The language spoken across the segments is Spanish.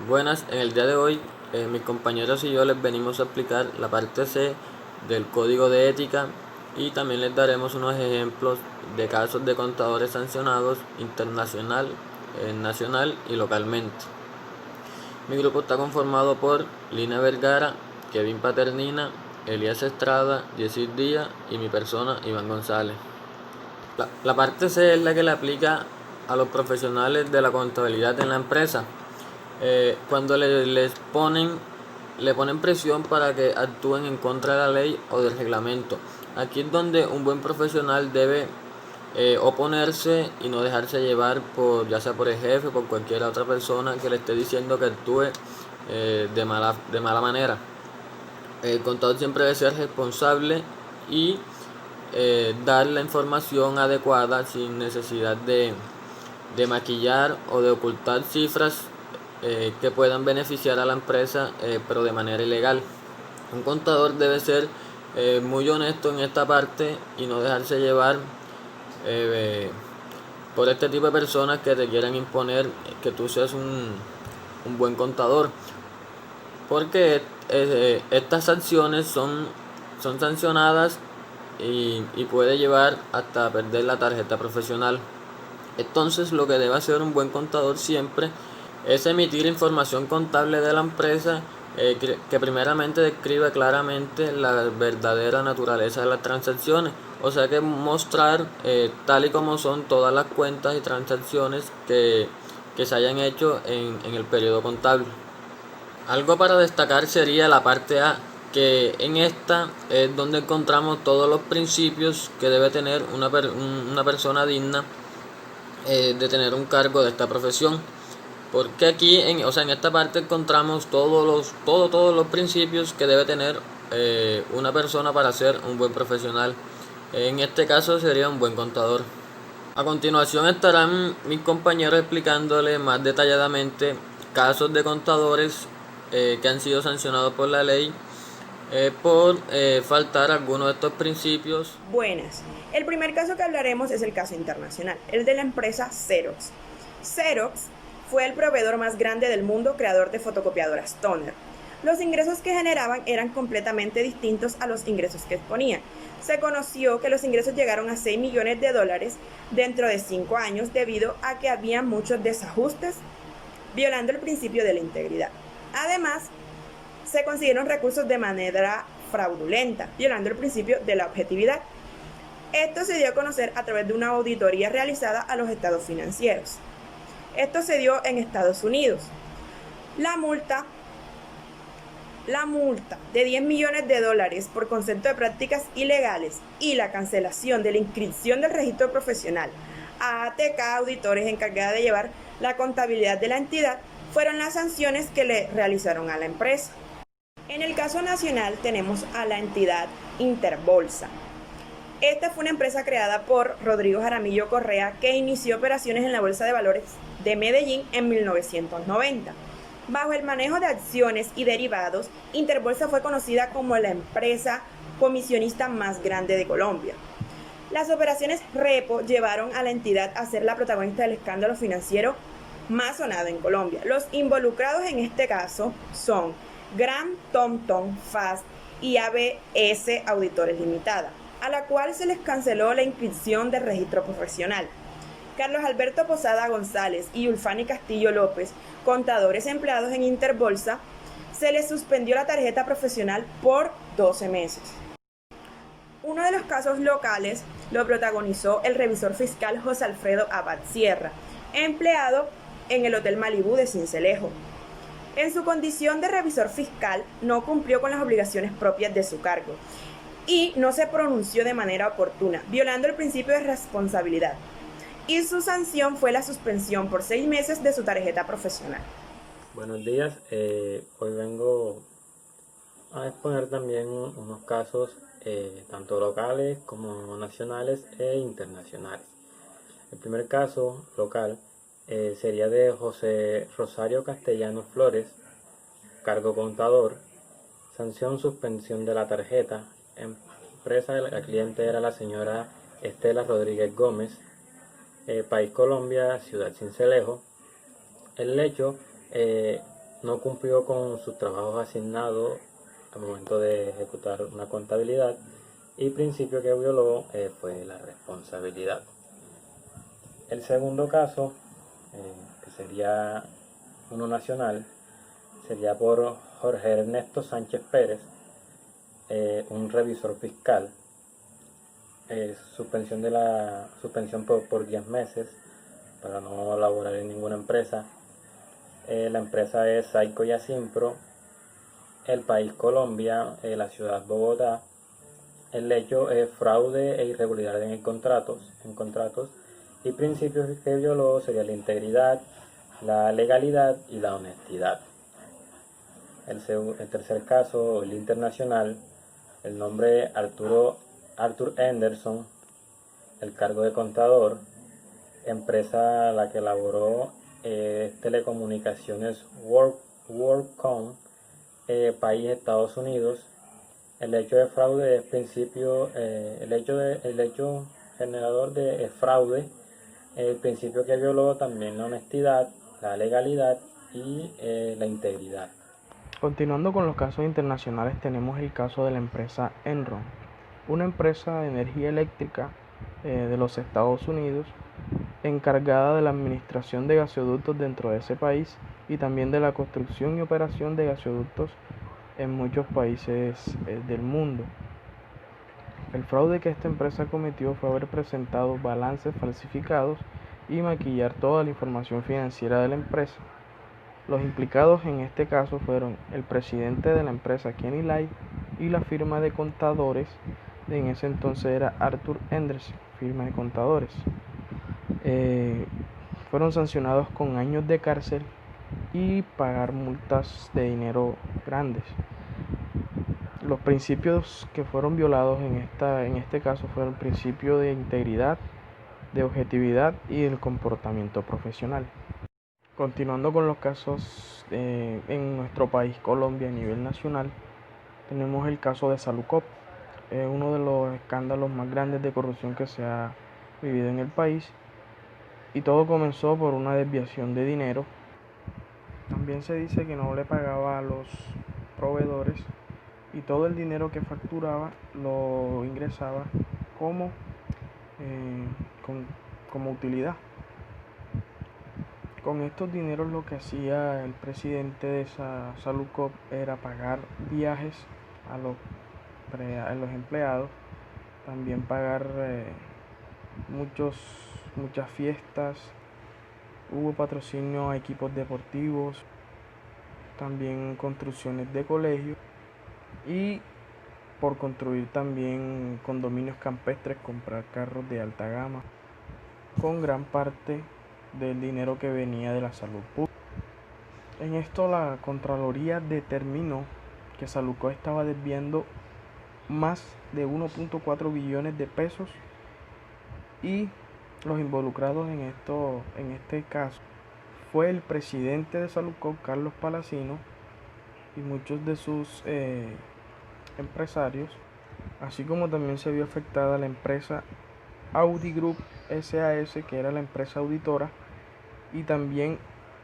Buenas, en el día de hoy mis compañeros y yo les venimos a explicar la parte C del código de ética y también les daremos unos ejemplos de casos de contadores sancionados internacional, nacional y localmente. Mi grupo está conformado por Lina Vergara, Kevin Paternina, Elías Estrada, Yesid Díaz y mi persona Iván González. La parte C es la que le aplica a los profesionales de la contabilidad en la empresa. Cuando le ponen presión para que actúen en contra de la ley o del reglamento. Aquí es donde un buen profesional debe oponerse y no dejarse llevar por, ya sea por el jefe o por cualquier otra persona que le esté diciendo que actúe de mala manera. El contador siempre debe ser responsable y dar la información adecuada sin necesidad de maquillar o de ocultar cifras que puedan beneficiar a la empresa, pero de manera ilegal. Un contador debe ser muy honesto en esta parte y no dejarse llevar por este tipo de personas que te quieran imponer que tú seas un buen contador, porque estas sanciones son sancionadas y puede llevar hasta perder la tarjeta profesional. Entonces lo que debe hacer un buen contador siempre es emitir información contable de la empresa que primeramente describe claramente la verdadera naturaleza de las transacciones, o sea que mostrar tal y como son todas las cuentas y transacciones que se hayan hecho en el periodo contable. Algo para destacar sería la parte A, que en esta es donde encontramos todos los principios que debe tener una persona digna de tener un cargo de esta profesión. Porque aquí, en esta parte encontramos todos los principios que debe tener una persona para ser un buen profesional. En este caso sería un buen contador. A continuación estarán mis compañeros explicándole más detalladamente casos de contadores que han sido sancionados por la ley por faltar algunos de estos principios. Buenas. El primer caso que hablaremos es el caso internacional, el de la empresa Xerox. Xerox fue el proveedor más grande del mundo, creador de fotocopiadoras Toner. Los ingresos que generaban eran completamente distintos a los ingresos que exponían. Se conoció que los ingresos llegaron a $6 millones dentro de 5 años debido a que había muchos desajustes, violando el principio de la integridad. Además, se consiguieron recursos de manera fraudulenta, violando el principio de la objetividad. Esto se dio a conocer a través de una auditoría realizada a los estados financieros. Esto se dio en Estados Unidos. La multa de $10 millones por concepto de prácticas ilegales y la cancelación de la inscripción del registro profesional a ATK Auditores, encargada de llevar la contabilidad de la entidad, fueron las sanciones que le realizaron a la empresa. En el caso nacional tenemos a la entidad Interbolsa. Esta fue una empresa creada por Rodrigo Jaramillo Correa, que inició operaciones en la Bolsa de Valores de Medellín en 1990. Bajo el manejo de acciones y derivados, Interbolsa fue conocida como la empresa comisionista más grande de Colombia. Las operaciones repo llevaron a la entidad a ser la protagonista del escándalo financiero más sonado en Colombia. Los involucrados en este caso son Gran TomTom, FAS y ABS Auditores Limitada, a la cual se les canceló la inscripción del registro profesional. Carlos Alberto Posada González y Ulfani Castillo López, contadores empleados en Interbolsa, se les suspendió la tarjeta profesional por 12 meses. Uno de los casos locales lo protagonizó el revisor fiscal José Alfredo Abad Sierra, empleado en el Hotel Malibú de Sincelejo. En su condición de revisor fiscal, no cumplió con las obligaciones propias de su cargo y no se pronunció de manera oportuna, violando el principio de responsabilidad. Y su sanción fue la suspensión por 6 meses de su tarjeta profesional. Buenos días, hoy vengo a exponer también unos casos tanto locales como nacionales e internacionales. El primer caso local sería de José Rosario Castellanos Flores, cargo contador, sanción suspensión de la tarjeta, empresa, la cliente era la señora Estela Rodríguez Gómez, país Colombia, ciudad Sincelejo. El hecho no cumplió con sus trabajos asignados al momento de ejecutar una contabilidad, y principio que violó fue la responsabilidad. El segundo caso, que sería uno nacional, sería por Jorge Ernesto Sánchez Pérez, un revisor fiscal, suspensión por 10 meses para no laborar en ninguna empresa. La empresa es Saico y Asimpro, el país Colombia, la ciudad Bogotá. El hecho es fraude e irregularidad en contratos, y principios que violó sería la integridad, la legalidad y la honestidad. El tercer caso, el internacional, el nombre Arthur Anderson, el cargo de contador, empresa a la que elaboró telecomunicaciones WorldCom, país Estados Unidos. El hecho de fraude es el hecho generador de fraude, el principio que violó también la honestidad, la legalidad y la integridad. Continuando con los casos internacionales, tenemos el caso de la empresa Enron, una empresa de energía eléctrica de los Estados Unidos, encargada de la administración de gasoductos dentro de ese país y también de la construcción y operación de gasoductos en muchos países del mundo. El fraude que esta empresa cometió fue haber presentado balances falsificados y maquillar toda la información financiera de la empresa. Los implicados en este caso fueron el presidente de la empresa, Kenny Lai, y la firma de contadores, en ese entonces era Arthur Anderson, firma de contadores. Fueron sancionados con años de cárcel y pagar multas de dinero grandes. Los principios que fueron violados en este caso fueron el principio de integridad, de objetividad y el comportamiento profesional. Continuando con los casos en nuestro país, Colombia, a nivel nacional, tenemos el caso de Salucop, uno de los escándalos más grandes de corrupción que se ha vivido en el país, y todo comenzó por una desviación de dinero. También se dice que no le pagaba a los proveedores y todo el dinero que facturaba lo ingresaba como utilidad. Con estos dineros lo que hacía el presidente de Salucop era pagar viajes a los empleados, también pagar muchas fiestas, hubo patrocinio a equipos deportivos, también construcciones de colegios y por construir también condominios campestres, comprar carros de alta gama, con gran parte del dinero que venía de la salud pública. En esto la Contraloría determinó que Salucop estaba desviando más de 1.4 billones de pesos y los involucrados en este caso fue el presidente de Salucop, Carlos Palacino, y muchos de sus empresarios, así como también se vio afectada la empresa Audi Group SAS, que era la empresa auditora, y también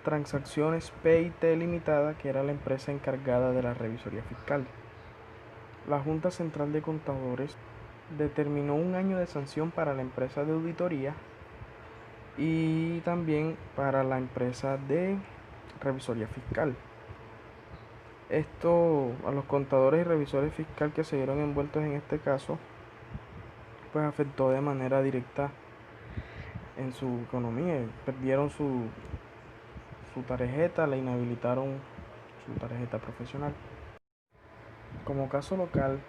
Transacciones P&T Limitada, que era la empresa encargada de la revisoría fiscal. La Junta Central de Contadores determinó un año de sanción para la empresa de auditoría y también para la empresa de revisoría fiscal. Esto a los contadores y revisores fiscales que se vieron envueltos en este caso, pues afectó de manera directa en su economía. Perdieron su tarjeta, la inhabilitaron su tarjeta profesional. Como caso local,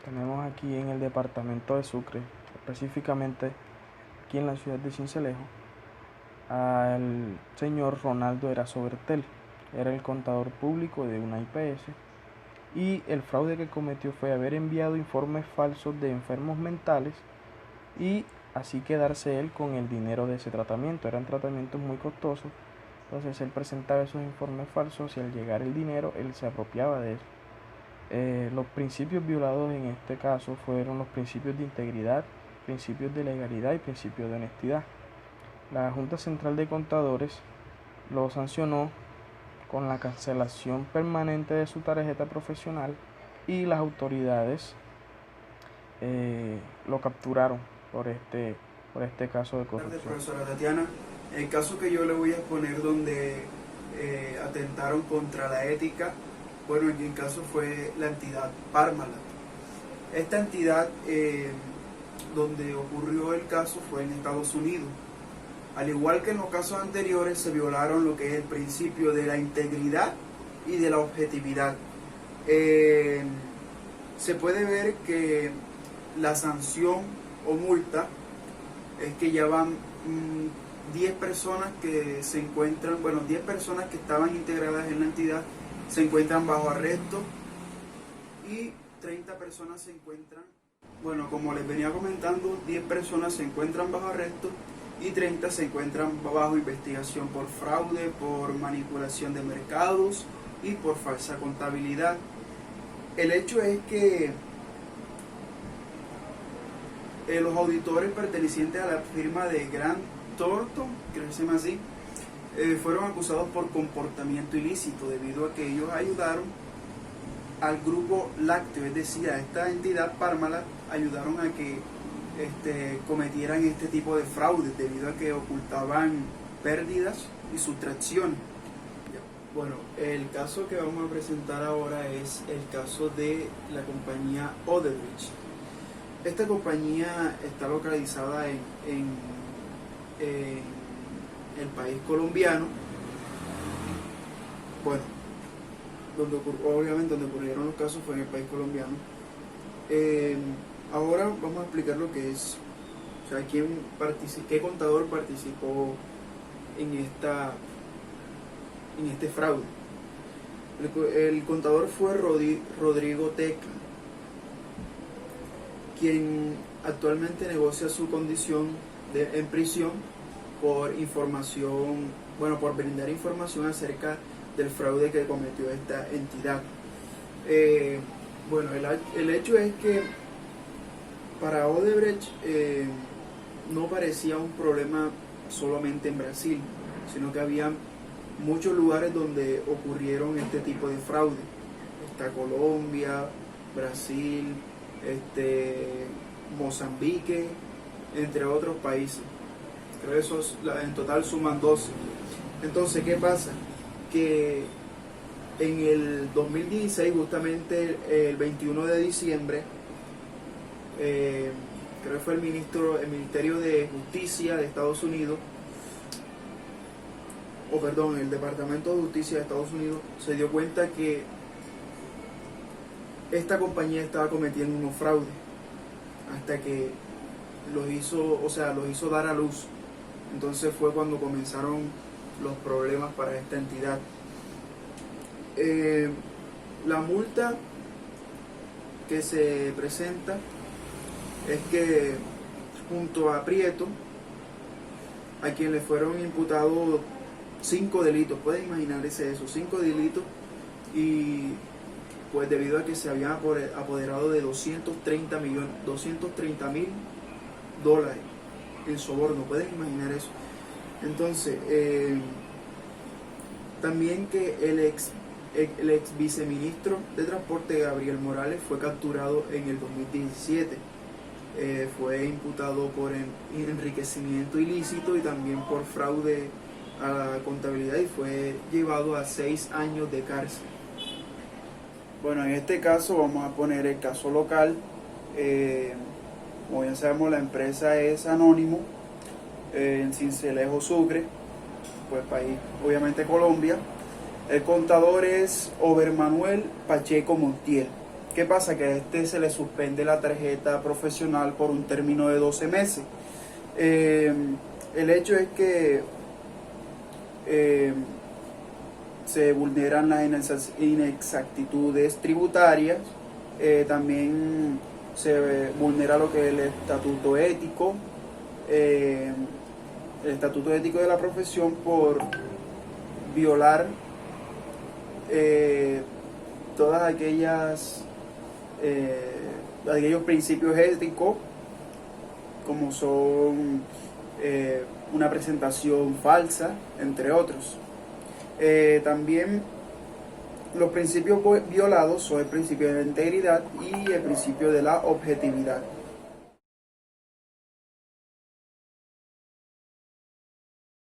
tenemos aquí en el departamento de Sucre, específicamente aquí en la ciudad de Sincelejo, al señor Ronaldo Erazo Bertel. Era el contador público de una IPS y el fraude que cometió fue haber enviado informes falsos de enfermos mentales y así quedarse él con el dinero de ese tratamiento. Eran tratamientos muy costosos, entonces él presentaba esos informes falsos y al llegar el dinero él se apropiaba de eso. Los principios violados en este caso fueron los principios de integridad, principios de legalidad y principios de honestidad. La Junta Central de Contadores lo sancionó con la cancelación permanente de su tarjeta profesional, y las autoridades lo capturaron por este caso de Buenas tardes, corrupción. profesora Tatiana. El caso que yo le voy a exponer donde atentaron contra la ética, bueno, en el caso fue la entidad Parmalat. Esta entidad donde ocurrió el caso fue en Estados Unidos. Al igual que en los casos anteriores, se violaron lo que es el principio de la integridad y de la objetividad. Se puede ver que la sanción o multa es que ya van 10 personas que se encuentran, 10 personas que estaban integradas en la entidad se encuentran bajo arresto y 30 personas se encuentran, como les venía comentando, 10 personas se encuentran bajo arresto y 30 se encuentran bajo investigación por fraude, por manipulación de mercados y por falsa contabilidad. El hecho es que los auditores pertenecientes a la firma de Grant Thornton, creo que se llama así, fueron acusados por comportamiento ilícito debido a que ellos ayudaron al grupo lácteo, es decir, a esta entidad Parmalat, ayudaron a que cometieran este tipo de fraudes debido a que ocultaban pérdidas y sustracciones. Bueno, el caso que vamos a presentar ahora es el caso de la compañía Odebrecht. Esta compañía está localizada en el país colombiano, donde ocurrieron los casos fue en el país colombiano. Ahora vamos a explicar lo que es, qué contador participó en este fraude. El contador fue Rodrigo Teca, quien actualmente negocia su condición en prisión por brindar información acerca del fraude que cometió esta entidad. El hecho es que para Odebrecht no parecía un problema solamente en Brasil, sino que había muchos lugares donde ocurrieron este tipo de fraude. Está Colombia, Brasil, Mozambique, entre otros países. Creo que esos en total suman 12. Entonces, ¿qué pasa? Que en el 2016, justamente el 21 de diciembre, creo que fue el Ministerio de Justicia de Estados Unidos, el Departamento de Justicia de Estados Unidos se dio cuenta que esta compañía estaba cometiendo unos fraudes hasta que los hizo dar a luz. Entonces fue cuando comenzaron los problemas para esta entidad. La multa que se presenta es que junto a Prieto, a quien le fueron imputados 5 delitos, pueden imaginarse eso, 5 delitos, y pues debido a que se habían apoderado de 230 mil dólares en soborno, pueden imaginar eso. Entonces, también que el ex viceministro de Transporte, Gabriel Morales, fue capturado en el 2017. Fue imputado por enriquecimiento ilícito y también por fraude a la contabilidad y fue llevado a 6 años de cárcel. Bueno, en este caso vamos a poner el caso local. Como bien sabemos, la empresa es Anónimo, en Sincelejo, Sucre, pues país obviamente Colombia. El contador es Obermanuel Pacheco Montiel. ¿Qué pasa? Que a este se le suspende la tarjeta profesional por un término de 12 meses. El hecho es que se vulneran las inexactitudes tributarias, también se vulnera lo que es el estatuto ético, de la profesión por violar todas aquellos principios éticos, como son una presentación falsa, entre otros. También los principios violados son el principio de la integridad y el principio de la objetividad.